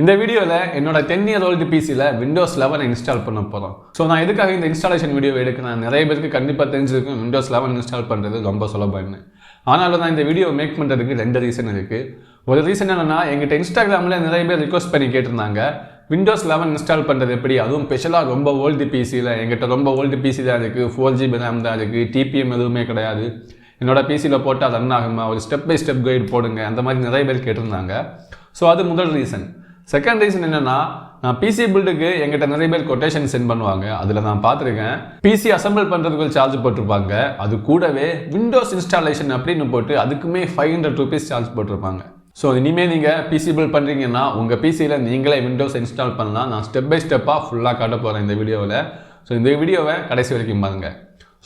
இந்த வீடியோவில் என்னோட 10-year-old பிசியில் விண்டோஸ் 11 இன்ஸ்டால் பண்ண போகிறோம். ஸோ நான் எதுக்காக இந்த இன்ஸ்டாலேஷன் வீடியோ எடுக்கிறேன், நிறைய பேருக்கு கண்டிப்பாக தெரிஞ்சிருக்கும் விண்டோஸ் 11 இன்ஸ்டால் பண்ணுறது ரொம்ப சுலபம்னு. ஆனாலும் நான் இந்த வீடியோ மேக் பண்ணுறதுக்கு 2 ரீசன் இருக்குது. ஒரு ரீசன் என்னென்னா, எங்கிட்ட இன்ஸ்டாகிராமில் நிறைய பேர் ரிக்வஸ்ட் பண்ணி கேட்டிருந்தாங்க விண்டோஸ் 11 இன்ஸ்டால் பண்ணுறது எப்படி, அதுவும் ஸ்பெஷலாக ரொம்ப ஓல்டு பிசியில். எங்கிட்ட ரொம்ப ஓல்டு பிசி தான் இருக்குது, 4GB RAM தான் இருக்குது, டிபிஎம் எதுவுமே கிடையாது, என்னோட பிசியில் போட்டால் ரன் ஆகுமா, ஒரு ஸ்டெப் பை ஸ்டெப் கைடு போடுங்க, அந்த மாதிரி நிறைய பேர் கேட்டிருந்தாங்க. ஸோ அது முதல் ரீசன். செகண்ட் ரீசன் என்னென்னா, நான் பிசி பில்டுக்கு எங்கிட்ட நிறைய பேர் கொட்டேஷன் சென்ட் பண்ணுவாங்க. அதில் நான் பார்த்துருக்கேன், பிசி அசம்பிள் பண்ணுறதுக்கு சார்ஜ் போட்டிருப்பாங்க, அது கூடவே விண்டோஸ் இன்ஸ்டாலேஷன் அப்படின்னு போட்டு அதுக்குமே 500 rupees சார்ஜ் போட்டிருப்பாங்க. ஸோ இனிமேல் நீங்கள் பிசி பில்ட் பண்ணுறீங்கன்னா உங்கள் பிசியில் நீங்களே விண்டோஸ் இன்ஸ்டால் பண்ணலாம். நான் ஸ்டெப் பை ஸ்டெப்பாக ஃபுல்லாக காட்ட போகிறேன் இந்த வீடியோவில். ஸோ இந்த வீடியோவை கடைசி வரைக்கும் பாருங்கள்.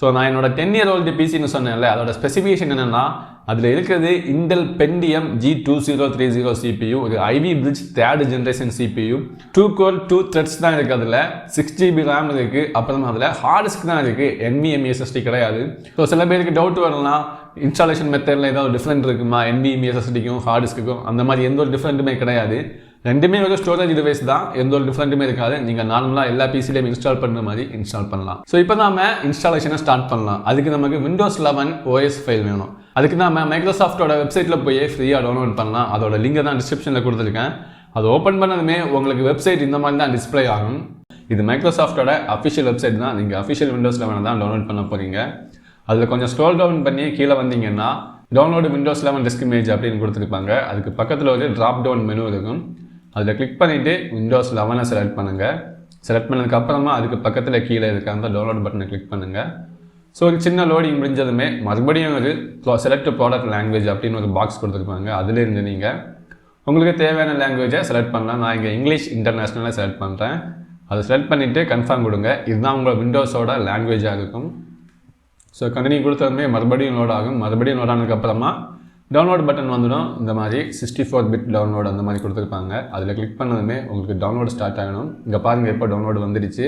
ஸோ நான் என்னோட 10-year-old பிசின்னு சொன்னேன்ல, அதோட ஸ்பெசிஃபிகேஷன் என்னென்னா, அதில் இருக்கிறது இன்டெல் பென்டியம் G2030 CPU, ஒரு Ivy Bridge 3rd generation CPU, 2 core 2 threads தான் இருக்குது, அதில் 6GB RAM இருக்குது, அப்புறம் அதில் ஹார்ட் டிஸ்க் தான் இருக்குது, NVMe SSD கிடையாது. ஸோ சில பேருக்கு டவுட் வரலாம், இன்ஸ்டாலேஷன் மெத்தடில் ஏதாவது டிஃப்ரெண்ட் இருக்குமா NVMe SSDக்கும் ஹார்ட் டிஸ்க்குக்கும்? அந்த மாதிரி எந்த ஒரு டிஃப்ரெண்ட்டுமே கிடையாது. ரெண்டுமே ஒரு ஸ்டோரேஜ் டிவைஸ் தான், எந்த ஒரு டிஃப்ரெண்ட்டுமே இருக்காது. நீங்கள் நார்மலாக எல்லா பிசிலையும் இன்ஸ்டால் பண்ணுற மாதிரி இன்ஸ்டால் பண்ணலாம். ஸோ இப்போ நாம இன்ஸ்டாலேஷனை ஸ்டார்ட் பண்ணலாம். அதுக்கு நமக்கு விண்டோஸ் 11 OS ஃபைல் வேணும். அதுக்கு நாம மைக்ரோசாஃப்டோட வெப்சைட்டில் போய் ஃப்ரீயாக டவுன்லோட் பண்ணலாம். அதோட லிங்கை தான் டிஸ்கிரிப்ஷனில் கொடுத்துருக்கேன். அது ஓப்பன் பண்ணதுமே உங்களுக்கு வெப்சைட் இந்த மாதிரி தான் டிஸ்பிளே ஆகும். இது மைக்ரோசாஃப்டோட அஃபிஷியல் வெப்சைட் தான். நீங்கள் அஃபிஷியல் விண்டோஸ் 11 தான் டவுன்லோட் பண்ண போகிறீங்க. அதில் கொஞ்சம் ஸ்க்ரோல் டவுன் பண்ணி கீழே வந்தீங்கன்னா டவுன்லோடு விண்டோஸ் 11 டிஸ்க் இமேஜ் அப்படின்னு கொடுத்துருப்பாங்க. அதுக்கு பக்கத்தில் ஒரு ட்ராப் டவுன் மெனு இருக்கும். அதில் கிளிக் பண்ணிவிட்டு விண்டோஸ் 11 செலக்ட் பண்ணுங்கள். செலக்ட் பண்ணதுக்கப்புறமா அதுக்கு பக்கத்தில் கீழே இருக்க அந்த டவுன்லோட் பட்டனை கிளிக் பண்ணுங்கள். ஸோ ஒரு சின்ன லோடிங் முடிஞ்சதுமே மறுபடியும் ஒரு செலக்ட் ப்ராடக்ட் லாங்குவேஜ் அப்படின்னு ஒரு பாக்ஸ் கொடுத்துருப்பாங்க. அதுலேருந்து நீங்கள் உங்களுக்கு தேவையான லாங்குவேஜை செலக்ட் பண்ணலாம். நான் இங்கே இங்கிலீஷ் இன்டர்நேஷ்னலாக செலக்ட் பண்ணுறேன். அதை செலக்ட் பண்ணிவிட்டு கன்ஃபார்ம் கொடுங்க. இதுதான் உங்களோட விண்டோஸோட லாங்குவேஜாக இருக்கும். ஸோ கண்டினியூ கொடுத்ததுமே மறுபடியும் லோட் ஆகும். மறுபடியும் லோட் ஆனதுக்கப்புறமா டவுன்லோட் பட்டன் வந்துடும். இந்த மாதிரி 64-bit டவுன்லோட் அந்த மாதிரி கொடுத்துருப்பாங்க. அதில் கிளிக் பண்ணதுமே உங்களுக்கு டவுன்லோட் ஸ்டார்ட் ஆகணும். இங்கே பாருங்கள், எப்போ டவுன்லோடு வந்துடுச்சு.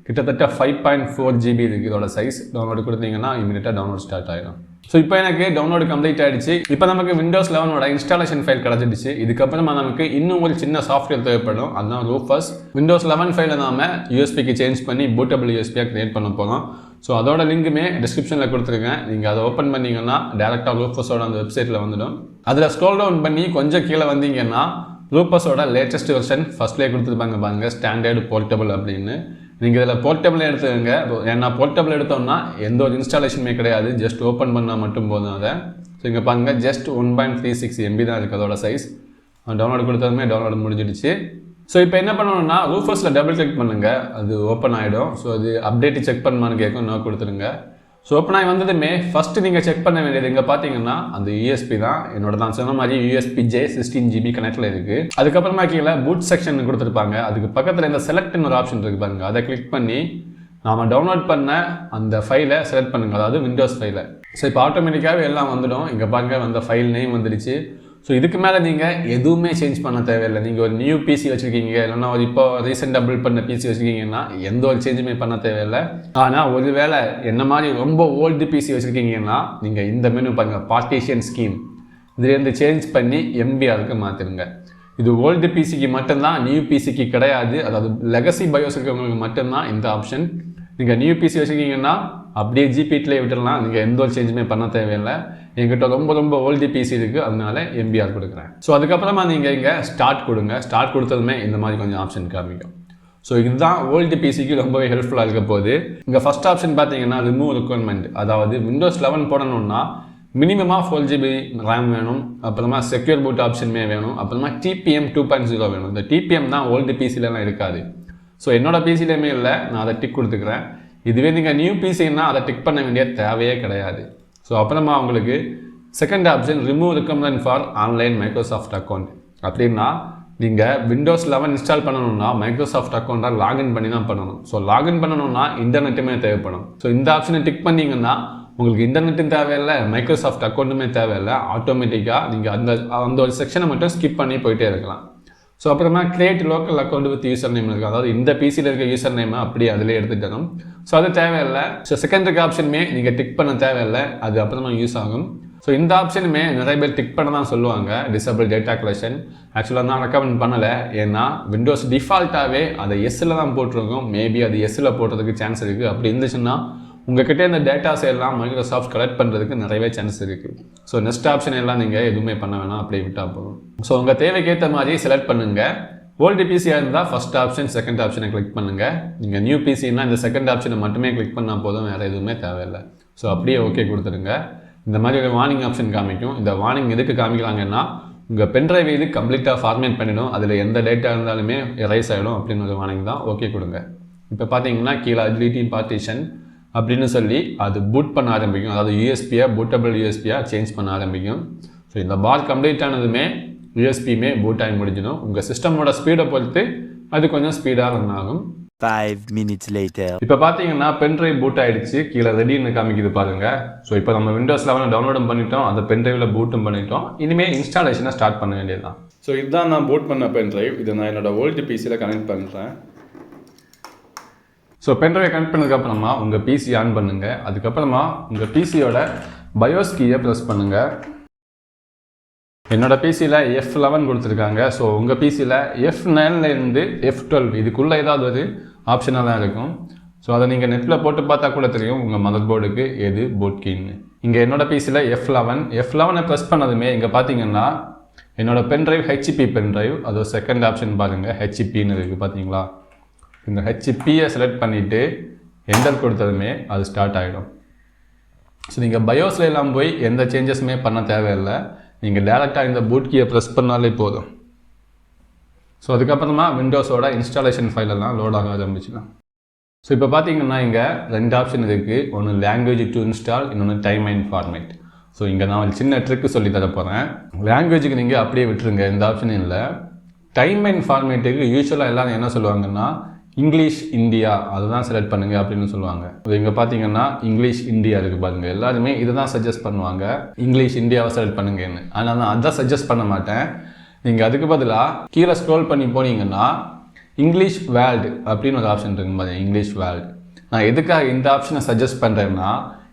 கிட்டத்தட்ட 5.4GB இருக்குது இதோட சைஸ். டவுன்லோடு கொடுத்தீங்கன்னா இமீடியட்டாக டவுன்லோட் ஸ்டார்ட் ஆகிடும். ஸோ இப்போ எனக்கு டவுன்லோடு கம்ப்ளீட் ஆகிடுச்சு. இப்போ நமக்கு விண்டோஸ் 11ஓட இன்ஸ்டாலேஷன் ஃபைல் கிடச்சிடுச்சு. இதுக்கப்புறமா நமக்கு இன்னும் ஒரு சின்ன சாஃப்ட்வேர் தேவைப்படும். அதுதான் ரூஃபஸ். விண்டோஸ் 11 ஃபைலை நாம் யூஎஸ்பிக்கு சேஞ்ச் பண்ணி பூட்டபிள் யூஎஸ்பியாக க்ரியேட் பண்ண போகிறோம். ஸோ அதோட லிங்க்குமே டிஸ்கிரிப்ஷனில் கொடுத்துருக்கேன். நீங்கள் அதை ஓப்பன் பண்ணிங்கன்னா டேரெக்டாக ரூஃபஸோட அந்த வெப்சைட்டில் வந்துடும். அதில் ஸ்க்ரோல் டவுன் பண்ணி கொஞ்சம் கீழே வந்தீங்கன்னா ரூஃபஸோட லேட்டஸ்ட் வெர்ஷன் ஃபஸ்ட்லேயே கொடுத்துருப்பாங்க பாருங்கள், ஸ்டாண்டர்டு போர்ட்டபிள் அப்படின்னு. நீங்கள் இதில் போர்ட்டபிள் எடுத்துக்கோங்க. ஏன்னா போர்ட்டபிள் எடுத்தோம்னா எந்த ஒரு இன்ஸ்டாலேஷனுமே கிடையாது, ஜஸ்ட் ஓப்பன் பண்ணால் மட்டும் போதும் அதை. ஸோ இங்கே பாருங்கள், ஜஸ்ட் 1.36 MB தான் இருக்குது அதோட சைஸ். டவுன்லோடு கொடுத்ததுமே டவுன்லோடு முடிஞ்சிடுச்சு. ஸோ இப்போ என்ன பண்ணணும்னா, ரூஃபஸில் டபுள் கிளிக் பண்ணுங்கள், அது ஓப்பன் ஆகிடும். ஸோ அது அப்டேட்டு செக் பண்ணுமான்னு கேட்கும், நான் கொடுத்துருங்க. ஸோ ஓப்பன் ஆகி வந்ததுமே ஃபஸ்ட்டு நீங்கள் செக் பண்ண வேண்டியது இங்கே பார்த்தீங்கன்னா அந்த யூஎஸ்பி தான். என்னோட நான் சொன்ன மாதிரி USB-J 16GB கனெக்டில் இருக்குது. அதுக்கப்புறமா கீழே பூட் செக்ஷன் கொடுத்துருப்பாங்க. அதுக்கு பக்கத்தில் இந்த செலக்ட்னு ஒரு ஆப்ஷன் இருக்குது பாருங்க, அதை கிளிக் பண்ணி நாம் டவுன்லோட் பண்ண அந்த ஃபைலை செலக்ட் பண்ணுங்கள், அதாவது விண்டோஸ் ஃபைலை. ஸோ இப்போ ஆட்டோமேட்டிக்காகவே எல்லாம் வந்துடும். இங்கே பாருங்கள், அந்த ஃபைல் நேம் வந்துடுச்சு. ஸோ இதுக்கு மேலே நீங்கள் எதுவுமே சேஞ்ச் பண்ண தேவையில்லை. நீங்கள் ஒரு நியூ பிசி வச்சுருக்கீங்க, இல்லைன்னா ஒரு இப்போ ரீசெண்டாக பில்ட் பண்ண பிசி வச்சுருக்கீங்கன்னா எந்த ஒரு சேஞ்சுமே பண்ண தேவையில்லை. ஆனால் ஒரு வேளை என்ன மாதிரி ரொம்ப ஓல்டு பிசி வச்சுருக்கீங்கன்னா நீங்கள் இந்த மெனு பாருங்கள், பார்ட்டிஷன் ஸ்கீம், இதுலேருந்து சேஞ்ச் பண்ணி MBRக்கு மாற்றிடுங்க. இது ஓல்டு பிசிக்கு மட்டும்தான், நியூ பிசிக்கு கிடையாது. அதாவது லெகசி பயோஸ் இருக்கிறவங்களுக்கு மட்டும்தான் இந்த ஆப்ஷன். நீங்கள் நியூ பிசி வச்சுருக்கீங்கன்னா அப்படியே ஜிபிடிலே விட்டுடலாம், நீங்கள் எந்த ஒரு சேஞ்சுமே பண்ண தேவையில்லை. என்கிட்ட ரொம்ப ஓல்டு பிசி இருக்குது, அதனால MBR கொடுக்குறேன். ஸோ அதுக்கப்புறமா நீங்கள் இங்கே ஸ்டார்ட் கொடுங்க. ஸ்டார்ட் கொடுத்ததுமே இந்த மாதிரி கொஞ்சம் ஆப்ஷன் காமிக்கும். ஸோ இதுதான் ஓல்டு பிசிக்கு ரொம்பவே ஹெல்ப்ஃபுல்லாக இருக்க போகுது. இங்கே ஃபஸ்ட் ஆப்ஷன் பார்த்தீங்கன்னா ரிமூவ் ரெக்குவயர்மெண்ட். அதாவது விண்டோஸ் 11 போடணும்னா மினிமமாக 4GB RAM வேணும், அப்புறமா செக்யூர் பூட் ஆப்ஷனுமே வேணும், அப்புறமா TPM 2.0 வேணும். இந்த TPM தான் ஓல்டு பிசிலலாம் இருக்காது. ஸோ என்னோட பிசிலையுமே இல்லை, நான் அதை டிக் கொடுத்துக்கிறேன். இதுவே நீங்கள் நியூ பிசின்னா அதை டிக் பண்ண வேண்டிய தேவையே கிடையாது. ஸோ அப்புறமா உங்களுக்கு second option remove recommend for online Microsoft account. அப்படின்னா நீங்கள் விண்டோஸ் 11 இன்ஸ்டால் பண்ணணும்னா மைக்ரோசாஃப்ட் அக்கௌண்ட்டாக லாகின் பண்ணி தான் பண்ணணும். ஸோ லாகின் பண்ணணும்னா இன்டர்நெட்டுமே தேவைப்படும். ஸோ இந்த ஆப்ஷனை டிக் பண்ணிங்கன்னா உங்களுக்கு இன்டர்நெட்டும் தேவையில்லை, மைக்ரோசாஃப்ட் அக்கௌண்ட்டுமே தேவையில்லை. ஆட்டோமேட்டிக்காக நீங்கள் அந்த ஒரு செக்ஷனை மட்டும் ஸ்கிப் பண்ணி போயிட்டே இருக்கலாம். ஸோ அப்புறமா create local account with user name இருக்குது. அதாவது இந்த பிசியில் இருக்க யூசர் நேமை அப்படியே அதிலே எடுத்துக்கணும். ஸோ அது தேவையில்லை. ஸோ செகண்ட் ஆப்ஷனுமே நீங்கள் டிக் பண்ண தேவையில்லை, அது அப்புறமா யூஸ் ஆகும். ஸோ இந்த ஆப்ஷனுமே நிறைய பேர் டிக் பண்ண தான் சொல்லுவாங்க, டிசபிள் டேட்டா கலெக்ஷன். ஆக்சுவலாக நான் ரெக்கமெண்ட் பண்ணலை, ஏன்னா விண்டோஸ் டிஃபால்ட்டாகவே அதை எஸ்ஸில் தான் போட்டிருக்கோம். மேபி அது எஸ்ஸில் போடுறதுக்கு சான்ஸ் இருக்குது. அப்படி இருந்துச்சுன்னா உங்கள்கிட்ட இந்த டேட்டாஸ் எல்லாம் மைக்ரோசாஃப்ட் கலெக்ட் பண்ணுறதுக்கு நிறையவே சான்ஸ் இருக்குது. ஸோ நெக்ஸ்ட் ஆப்ஷன் எல்லாம் நீங்கள் எதுவுமே பண்ண வேணாம், அப்படியே விட்டால் போதும். ஸோ உங்கள் தேவைக்கேற்ற மாதிரி செலக்ட் பண்ணுங்கள். ஓல்டு பிசியாக இருந்தால் ஃபஸ்ட் ஆப்ஷன் செகண்ட் ஆப்ஷனை கிளிக் பண்ணுங்கள். நீங்கள் நியூ பிசின்னா இந்த செகண்ட் ஆப்ஷனை மட்டுமே கிளிக் பண்ணால் போதும், வேறு எதுவுமே தேவையில்லை. ஸோ அப்படியே ஓகே கொடுத்துருங்க. இந்த மாதிரி ஒரு வார்னிங் ஆப்ஷன் காமிக்கும். இந்த வார்னிங் எதுக்கு காமிக்கிறாங்கன்னா, உங்கள் பென்ட்ரைவ் இது கம்ப்ளீட்டாக ஃபார்மேட் பண்ணிடும், அதில் எந்த டேட்டா இருந்தாலுமே எரைஸ் ஆகிடும் அப்படின்னு ஒரு வார்னிங் தான். ஓகே கொடுங்க. இப்போ பார்த்தீங்கன்னா கீழே டிலீட்டிங் பார்ட்டிஷன் அப்படின்னு சொல்லி அது பூட் பண்ண ஆரம்பிக்கும். அதாவது யூஎஸ்பியாக பூட்டபிள் யூஎஸ்பியாக சேஞ்ச் பண்ண ஆரம்பிக்கும். ஸோ இந்த பார் கம்ப்ளீட் ஆனதுமே யூஎஸ்பியுமே பூட் ஆகி முடிஞ்சிடும். உங்கள் சிஸ்டமோட ஸ்பீடை பொறுத்து அது கொஞ்சம் ஸ்பீடாக ரன் ஆகும். 5 minutes later. இப்போ பார்த்தீங்கன்னா பென்ட்ரைவ் பூட் ஆகிடுச்சு, கீழே ரெடின்னு காமிக்குது பாருங்கள். ஸோ இப்போ நம்ம விண்டோஸ் 11 டவுன்லோடும் பண்ணிட்டோம், அந்த பென்ட்ரைவில் பூட்டும் பண்ணிட்டோம். இனிமேல் இன்ஸ்டாலேஷனை ஸ்டார்ட் பண்ண வேண்டியது தான். ஸோ இதுதான் நான் பூட் பண்ண பென்ட்ரைவ். இதை நான் என்னோட ஓல்டு பிசியில் கனெக்ட் பண்ணுறேன். ஸோ பென்ட்ரைவை கனெக்ட் பண்ணதுக்கப்புறமா உங்கள் பிசி ஆன் பண்ணுங்கள். அதுக்கப்புறமா உங்கள் பிசியோட பயோஸ் கீயை ப்ரெஸ் பண்ணுங்கள். என்னோடய பிசியில் F11 கொடுத்துருக்காங்க. ஸோ உங்கள் பிசியில் F9லேருந்து F12 இதுக்குள்ளே ஏதாவது ஒரு ஆப்ஷனாக தான் இருக்கும். ஸோ அதை நீங்கள் நெட்டில் போட்டு பார்த்தா கூட தெரியும் உங்கள் மதர் போர்டுக்கு எது போட் கீன்னு. இங்கே என்னோடய பிசியில் F11 ப்ரெஸ் பண்ணதுமே இங்கே பார்த்தீங்கன்னா என்னோடய பென்ட்ரைவ் ஹெச்பி பென்ட்ரைவ், அது செகண்ட் ஆப்ஷன் பாருங்கள், ஹெச்பின்னு இருக்குது பார்த்தீங்களா. இந்த ஹெச்பியை செலக்ட் பண்ணிவிட்டு என்டர் கொடுத்ததுமே அது ஸ்டார்ட் ஆகிடும். ஸோ நீங்கள் பயோஸில் எல்லாம் போய் எந்த சேஞ்சஸுமே பண்ண தேவையில்லை, நீங்கள் டேரெக்டாக இந்த பூட் கீயை ப்ரெஸ் பண்ணாலே போதும். ஸோ அதுக்கப்புறமா விண்டோஸோட இன்ஸ்டாலேஷன் ஃபைலெல்லாம் லோட் ஆக ஆரம்பிச்சிடும். ஸோ இப்போ பார்த்தீங்கன்னா இங்கே 2 ஆப்ஷன் இருக்குது. ஒன்று லாங்குவேஜ் டு இன்ஸ்டால், இன்னொன்று டைம் அண்ட் ஃபார்மேட். ஸோ இங்கே நான் ஒரு சின்ன ட்ரிக்கு சொல்லி தர போகிறேன். லாங்குவேஜுக்கு நீங்கள் அப்படியே விட்டுருங்க, எந்த ஆப்ஷனும் இல்லை. டைம் அண்ட் ஃபார்மேட்டுக்கு யூஸ்வலாக எல்லாம் என்ன சொல்லுவாங்கன்னா இங்கிலீஷ் இந்தியா அதுதான் செலக்ட் பண்ணுங்க அப்படின்னு சொல்லுவாங்க. இங்கே பார்த்தீங்கன்னா இங்கிலீஷ் இந்தியா இருக்குது பாருங்கள், எல்லாருமே இதை தான் சஜஸ்ட் பண்ணுவாங்க, இங்கிலீஷ் இந்தியாவை செலக்ட் பண்ணுங்கன்னு. ஆனால் நான் அதை சஜஸ்ட் பண்ண மாட்டேன். நீங்கள் அதுக்கு பதிலாக கீழே ஸ்க்ரோல் பண்ணி போனீங்கன்னா இங்கிலீஷ் வேர்ல்டு அப்படின்னு ஒரு ஆப்ஷன் இருக்குது பாருங்கள், இங்கிலீஷ் வேர்ல்டு. நான் எதுக்காக இந்த ஆப்ஷனை சஜஸ்ட் பண்ணுறேன்னா,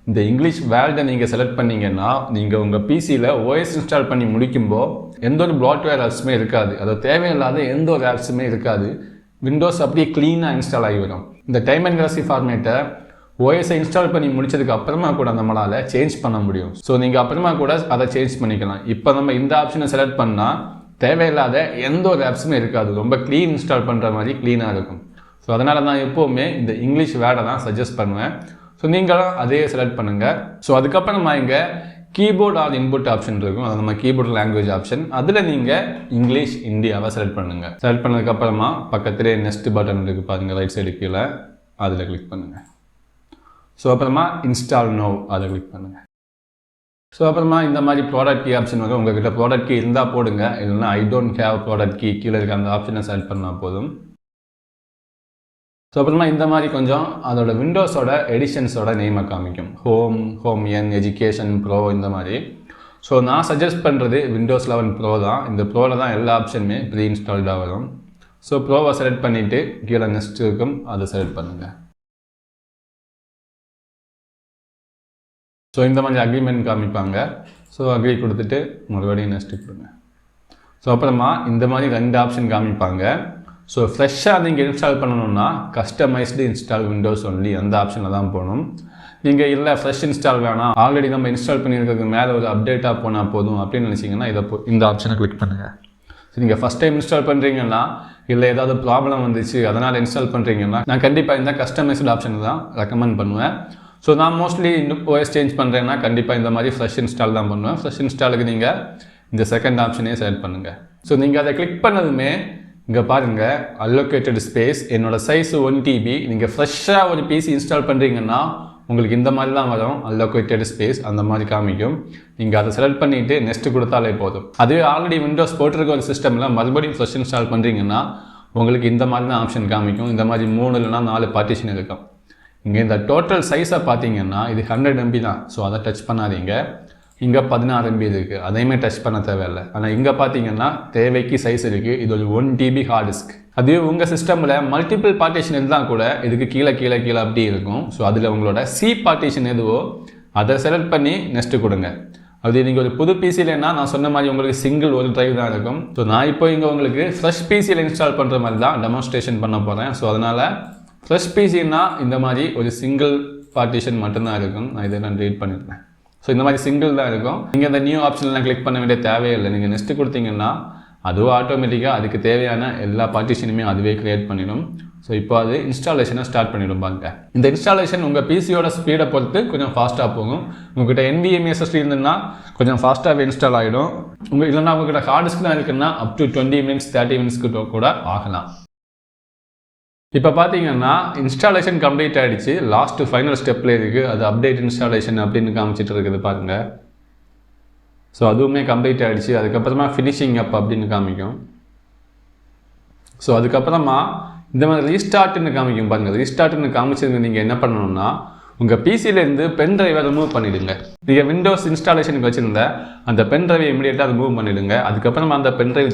இந்த இங்கிலீஷ் வேர்ல்டை நீங்கள் செலக்ட் பண்ணிங்கன்னா நீங்கள் உங்கள் பிசியில் ஓஎஸ் இன்ஸ்டால் பண்ணி முடிக்கும்போது எந்த ஒரு bloatware ஆப்ஸுமே இருக்காது, அது தேவையில்லாத எந்த ஒரு ஆப்ஸுமே இருக்காது. விண்டோஸ் அப்படியே க்ளீனாக இன்ஸ்டால் ஆகிவிடும். இந்த டைம் அண்ட் கிராசி ஃபார்மேட்டை ஓஎஸை இன்ஸ்டால் பண்ணி முடிச்சதுக்கு அப்புறமா கூட நம்மளால் சேஞ்ச் பண்ண முடியும். ஸோ நீங்கள் அப்புறமா கூட அதை சேஞ்ச் பண்ணிக்கலாம். இப்போ நம்ம இந்த ஆப்ஷனை செலக்ட் பண்ணால் தேவையில்லாத எந்த ஒரு ஆப்ஸுமே இருக்காது, ரொம்ப க்ளீன் இன்ஸ்டால் பண்ணுற மாதிரி க்ளீனாக இருக்கும். ஸோ அதனால் நான் எப்போவுமே இந்த இங்கிலீஷ் வேர்டை தான் சஜஸ்ட் பண்ணுவேன். ஸோ நீங்களும் அதே செலக்ட் பண்ணுங்கள். ஸோ அதுக்கப்புறமா இங்கே கீபோர்ட் ஆர் இன்புட் ஆப்ஷன் இருக்கும், அது நம்ம கீபோர்ட் லாங்குவேஜ் ஆப்ஷன். அதில் நீங்கள் இங்கிலீஷ் இந்தியாவை செலக்ட் பண்ணுங்கள். செலக்ட் பண்ணதுக்கப்புறமா பக்கத்திலே நெக்ஸ்ட் பட்டன் இருக்குது பாருங்கள், ரைட் சைடு கீழே, அதில் கிளிக் பண்ணுங்கள். ஸோ அப்புறமா இன்ஸ்டால் நோ அதை கிளிக் பண்ணுங்கள். ஸோ அப்புறமா இந்த மாதிரி ப்ராடக்ட் கீ ஆப்ஷன் வரும். உங்கள்கிட்ட ப்ராடக்ட் கீ இருந்தால் போடுங்க, இல்லைன்னா I don't have product key கீழே இருக்க அந்த ஆப்ஷனை செலக்ட் பண்ணால் போதும். ஸோ அப்புறமா இந்த மாதிரி கொஞ்சம் அதோட விண்டோஸோட எடிஷன்ஸோட நேமை காமிக்கும், ஹோம் என், எஜுகேஷன், ப்ரோ இந்த மாதிரி. ஸோ நான் சஜஸ்ட் பண்ணுறது விண்டோஸ் 11 ப்ரோ தான். இந்த ப்ரோவில் தான் எல்லா ஆப்ஷனுமே ப்ரீ இன்ஸ்டால்டாக வரும். ஸோ ப்ரோவை செலக்ட் பண்ணிவிட்டு கீழே நெக்ஸ்ட் இருக்கும், அதை செலக்ட் பண்ணுங்கள். ஸோ இந்த மாதிரி அக்ரிமெண்ட் காமிப்பாங்க. ஸோ அக்ரி கொடுத்துட்டு மறுபடியும் நெக்ஸ்ட்டு கொடுங்க. ஸோ அப்புறமா இந்த மாதிரி 2 ஆப்ஷன் காமிப்பாங்க. ஸோ ஃப்ரெஷ்ஷாக நீங்கள் இன்ஸ்டால் பண்ணணுன்னா கஸ்டமைஸ்டு இன்ஸ்டால் விண்டோஸ் ஒன்லி அந்த ஆப்ஷனில் தான் போகணும். நீங்கள் இல்லை ஃப்ரெஷ் இன்ஸ்டால் வேணாம், ஆல்ரெடி நம்ம இன்ஸ்டால் பண்ணியிருக்கிறதுக்கு மேலே ஒரு அப்டேட்டாக போனால் போதும் அப்படின்னு நினச்சிங்கன்னா இந்த ஆப்ஷனை கிளிக் பண்ணுங்கள். ஸோ நீங்கள் ஃபஸ்ட் டைம் இன்ஸ்டால் பண்ணுறீங்கன்னா, இல்லை ஏதாவது ப்ராப்ளம் வந்துச்சு அதனால் இன்ஸ்டால் பண்ணுறீங்கன்னா, நான் கண்டிப்பாக இந்த கஸ்டமைஸ்டு ஆப்ஷன் தான் ரெக்கமெண்ட் பண்ணுவேன். ஸோ நான் மோஸ்ட்லி ஓஎஸ் சேஞ்ச் பண்ணுறேன்னா கண்டிப்பாக இந்த மாதிரி ஃப்ரெஷ் இன்ஸ்டால் தான் பண்ணுவேன். ஃப்ரெஷ் இன்ஸ்டாலுக்கு நீங்கள் இந்த செகண்ட் ஆப்ஷனே செலக்ட் பண்ணுங்கள். ஸோ நீங்கள் அதை கிளிக் பண்ணதுமே இங்கே பாருங்கள் அலோகேட்டட் ஸ்பேஸ், என்னோடய சைஸ் 1 TB. நீங்கள் ஃப்ரெஷ்ஷாக ஒரு பிசி இன்ஸ்டால் பண்ணுறீங்கன்னா உங்களுக்கு இந்த மாதிரி தான் வரும், அலோகேட்டட் ஸ்பேஸ் அந்த மாதிரி காமிக்கும். நீங்கள் அதை செலக்ட் பண்ணிவிட்டு நெக்ஸ்ட் கொடுத்தாலே போதும். அதுவே ஆல்ரெடி விண்டோஸ் போட்டிருக்க ஒரு சிஸ்டமில் மறுபடியும் ஃப்ரெஷ் இன்ஸ்டால் பண்ணுறீங்கன்னா உங்களுக்கு இந்த மாதிரி தான் ஆப்ஷன் காமிக்கும். இந்த மாதிரி 3 இல்லைனா 4 பார்ட்டிஷன் இருக்கும். இங்கே இந்த டோட்டல் சைஸை பார்த்தீங்கன்னா இது 100 MB தான். ஸோ அதை டச் பண்ணாதீங்க. இங்கே 16 MB இருக்குது, அதையுமே டச் பண்ண தேவையில்லை. ஆனால் இங்கே பார்த்தீங்கன்னா தேவைக்கு சைஸ் இருக்குது, இது ஒரு 1 TB ஹார்ட் டிஸ்க். அதுவே உங்கள் சிஸ்டமில் மல்டிபிள் பார்ட்டிஷன் இருந்தால் கூட இதுக்கு கீழே கீழே கீழே அப்படி இருக்கும். ஸோ அதில் உங்களோட சி பார்ட்டிஷன் எதுவோ அதை செலக்ட் பண்ணி நெக்ஸ்ட்டு கொடுங்க. அது நீங்கள் ஒரு புது பிசிலன்னா நான் சொன்ன மாதிரி உங்களுக்கு சிங்கிள் ஒரு டிரைவ் தான் இருக்கும். ஸோ நான் இப்போ இங்கே உங்களுக்கு ஃப்ரெஷ் பிசியில் இன்ஸ்டால் பண்ணுற மாதிரி தான் டெமான்ஸ்ட்ரேஷன் பண்ண போகிறேன். ஸோ அதனால் ஃப்ரெஷ் பிசின்னா இந்த மாதிரி ஒரு சிங்கிள் பார்ட்டிஷன் மட்டும்தான் இருக்கும். நான் இதெல்லாம் ரீட் பண்ணியிருக்கேன். ஸோ இந்த மாதிரி சிங்கிள் தான் இருக்கும். நீங்கள் அந்த நியூ ஆப்ஷன்லாம் கிளிக் பண்ண வேண்டிய தேவையில்லை. நீங்கள் நெக்ஸ்ட்டு கொடுத்தீங்கன்னா அதுவும் ஆட்டோமேட்டிக்காக அதுக்கு தேவையான எல்லா பார்ட்டிஷனுமே அதுவே க்ரியேட் பண்ணிடும். ஸோ இப்போ அது இன்ஸ்டாலேஷனை ஸ்டார்ட் பண்ணிடும் பாருங்க. இந்த இன்ஸ்டாலேஷன் உங்கள் பிசியோட ஸ்பீடை பொறுத்து கொஞ்சம் ஃபாஸ்ட்டாக போகும். உங்கள்கிட்ட NVMe SSD இருந்ததுன்னா கொஞ்சம் ஃபாஸ்ட்டாகவே இன்ஸ்டால் ஆகிடும். இல்லைன்னா உங்கள்கிட்ட ஹார்ட் டிஸ்க் தான் இருக்குன்னா அப் டு 20 minutes 30 minutes கூட ஆகலாம். இப்போ பார்த்தீங்கன்னா இன்ஸ்டாலேஷன் கம்ப்ளீட் ஆகிடுச்சு. லாஸ்ட்டு ஃபைனல் ஸ்டெப்பில் இருக்குது. அது அப்டேட் இன்ஸ்டாலேஷன் அப்படின்னு காமிச்சிட்டு இருக்குது பாருங்கள். ஸோ அதுவுமே கம்ப்ளீட் ஆகிடுச்சு. அதுக்கப்புறமா ஃபினிஷிங் அப் அப்படின்னு காமிக்கும். ஸோ அதுக்கப்புறமா இந்த மாதிரி ரீஸ்டார்ட்னு காமிக்கும் பாருங்கள். ரீஸ்டார்ட்னு காமிச்சது நீங்கள் என்ன பண்ணணும்னா உங்கள் பிசிலேருந்து பென் ட்ரைவை ரிமூவ் பண்ணிவிடுங்க. நீங்கள் விண்டோஸ் இன்ஸ்டாலேஷனுக்கு வச்சுருந்த அந்த பென் ட்ரைவை இமீடியட்டாக ரிமூவ் பண்ணிவிடுங்க. அதுக்கப்புறமா அந்த பென் ட்ரைவ்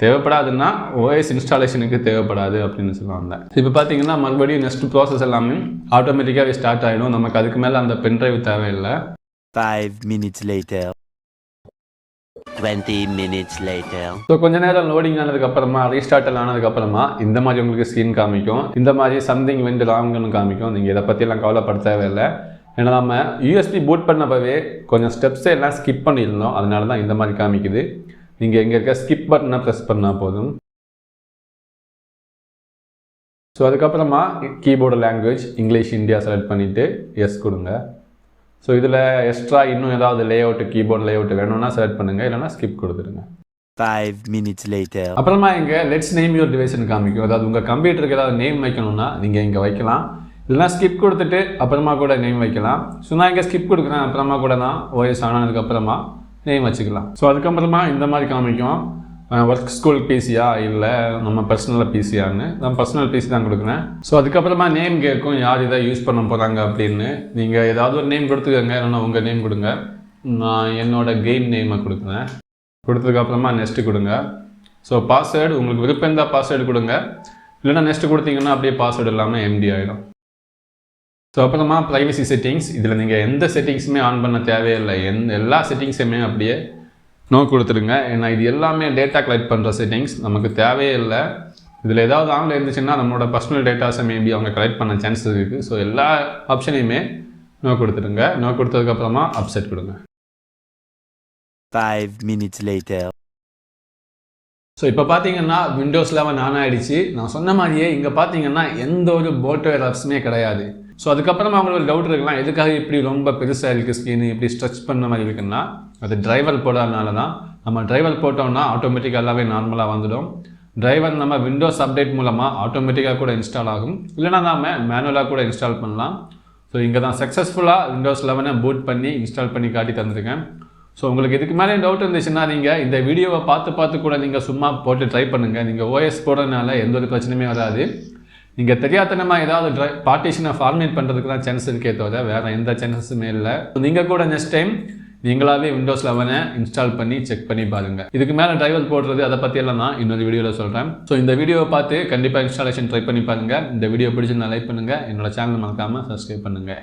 தேவைப்படாதுன்னா ஓஎஸ் இன்ஸ்டாலேஷனுக்கு தேவைப்படாது அப்படின்னு சொல்லுவாங்க. இப்போ பார்த்தீங்கன்னா மறுபடியும் நெக்ஸ்ட் ப்ராசஸ் எல்லாமே ஆட்டோமேட்டிக்காகவே ஸ்டார்ட் ஆகிடும். நமக்கு அதுக்கு மேலே அந்த பென் ட்ரைவ் தேவையில்லை. 5 minutes later. 20 minutes later. So கொஞ்ச நேரம் லோடிங் ஆனதுக்கப்புறமா ரீஸ்டார்ட் ஆனதுக்கப்புறமா இந்த மாதிரி உங்களுக்கு ஸ்க்ரீன் காமிக்கும். இந்த மாதிரி சம்திங் வெண்ட் ராங்னு காமிக்கும். நீங்கள் இதை பற்றியெல்லாம் கவலைப்பட தேவையில்லை. ஏன்னா நம்ம யூஎஸ்பி பூட் பண்ணப்பவே கொஞ்சம் ஸ்டெப்ஸை எல்லாம் ஸ்கிப் பண்ணியிருந்தோம். அதனால தான் இந்த மாதிரி காமிக்குது. நீங்கள் எங்கே இருக்க ஸ்கிப் பட்டனை ப்ரெஸ் பண்ணால் போதும். ஸோ அதுக்கப்புறமா keyboard language English India select பண்ணிவிட்டு எஸ் கொடுங்க. ஸோ இதில் எக்ஸ்ட்ரா இன்னும் ஏதாவது லேஅவுட் கீபோர்டு லேஅவுட் வேணும்னா செலக்ட் பண்ணுங்கள். இல்லைனா ஸ்கிப் கொடுத்துருங்க. 5 minutes later. அப்புறமா இங்கே லெட்ஸ் நேம் யுவர் டிவைஸ்னு காமிக்கும். அதாவது உங்கள் கம்ப்யூட்டருக்கு ஏதாவது நேம் வைக்கணும்னா நீங்கள் இங்கே வைக்கலாம். இல்லைனா ஸ்கிப் கொடுத்துட்டு அப்புறமா கூட நேம் வைக்கலாம். ஸோ நான் இங்கே ஸ்கிப் கொடுக்குறேன். அப்புறமா கூட நான் ஓஎஸ் ஆனதுக்கப்புறமா நேம் வச்சுக்கலாம். ஸோ அதுக்கப்புறமா இந்த மாதிரி காமிக்கும். ஒர்க் ஸ்கூல் பிசியா இல்லை நம்ம பர்சனல் பிசியான்னு. நான் பர்சனல் பிசி தான் கொடுக்குறேன். ஸோ அதுக்கப்புறமா நேம் கேட்கும் யார் இதை யூஸ் பண்ண போகிறாங்க அப்படின்னு. நீங்கள் ஏதாவது ஒரு நேம் கொடுத்துக்கோங்க. இல்லைன்னா உங்கள் நேம் கொடுங்க. நான் என்னோட கெயின் நேமை கொடுக்குறேன். கொடுத்ததுக்கப்புறமா நெக்ஸ்ட்டு கொடுங்க. ஸோ பாஸ்வேர்டு உங்களுக்கு விருப்பம் இருந்தால் பாஸ்வேர்டு கொடுங்க. இல்லைனா நெக்ஸ்ட்டு கொடுத்தீங்கன்னா அப்படியே பாஸ்வேர்டு இல்லாமல் எம்டி ஆகிடும். ஸோ அப்புறமா ப்ரைவசி செட்டிங்ஸ். இதில் நீங்கள் எந்த செட்டிங்ஸுமே ஆன் பண்ண தேவையில்லை. எல்லா செட்டிங்ஸுமே அப்படியே நோ கொடுத்துருங்க. ஏன்னா இது எல்லாமே டேட்டா கலெக்ட் பண்ணுற செட்டிங்ஸ், நமக்கு தேவையே இல்லை. இதில் ஏதாவது ஆன்ல இருந்துச்சுன்னா நம்மளோட பர்சனல் டேட்டாஸை மேபி அவங்க கலெக்ட் பண்ண சான்சஸ் இருக்குது. ஸோ எல்லா ஆப்ஷனையுமே நோ கொடுத்துருங்க. நோ கொடுத்ததுக்கப்புறமா அப்செட் கொடுங்க. 5 minutes later. ஸோ இப்போ பார்த்தீங்கன்னா விண்டோஸ் 11 ஆன் ஆகிடுச்சு. நான் சொன்ன மாதிரியே இங்கே பார்த்தீங்கன்னா எந்த ஒரு போட்வேர் ஆப்ஸுமே கிடையாது. ஸோ அதுக்கப்புறமா அவங்களுக்கு டவுட் இருக்கலாம், எதுக்காக இப்படி ரொம்ப பெருசாக இருக்குது ஸ்க்ரீனு, இப்படி ஸ்ட்ரெச் பண்ண மாதிரி இருக்குன்னா அது டிரைவர் போடாதனால தான். நம்ம டிரைவர் போட்டோம்னா ஆட்டோமேட்டிக்காக எல்லாமே நார்மலாக வந்துடும். டிரைவர் நம்ம விண்டோஸ் அப்டேட் மூலமாக ஆட்டோமேட்டிக்காக கூட இன்ஸ்டால் ஆகும். இல்லைனா நம்ம மேனுவலாக கூட இன்ஸ்டால் பண்ணலாம். ஸோ இங்கே தான் சக்ஸஸ்ஃபுல்லாக விண்டோஸ் 11 பூட் பண்ணி இன்ஸ்டால் பண்ணி காட்டி தந்துருக்கேன். ஸோ உங்களுக்கு இதுக்கு மேலே டவுட் இருந்துச்சுன்னா நீங்கள் இந்த வீடியோவை பார்த்து கூட நீங்கள் சும்மா போட்டு ட்ரை பண்ணுங்கள். நீங்கள் ஓஎஸ் போடுறதுனால எந்த ஒரு பிரச்சனையுமே வராது. நீங்கள் தெரியாதனமாக ஏதாவது பார்ட்டிஷனை ஃபார்மேட் பண்ணுறதுக்கு தான் சான்ஸ் இருக்கே தவிர வேறு எந்த சான்சஸுமே இல்லை. நீங்கள் கூட நெக்ஸ்ட் டைம் நீங்களாவே விண்டோஸ் 11 இன்ஸ்டால் பண்ணி செக் பண்ணி பாருங்கள். இதுக்கு மேலே டிரைவர் போடுறது அதை பற்றியெல்லாம் நான் இன்னொரு வீடியோவில் சொல்கிறேன். ஸோ இந்த வீடியோவை பார்த்து கண்டிப்பாக இன்ஸ்டாலேஷன் ட்ரை பண்ணி பாருங்கள். இந்த வீடியோ பிடிச்சிருந்தா லைக் பண்ணுங்கள். என்னோட சேனல் மறக்காமல் சப்ஸ்கிரைப் பண்ணுங்கள்.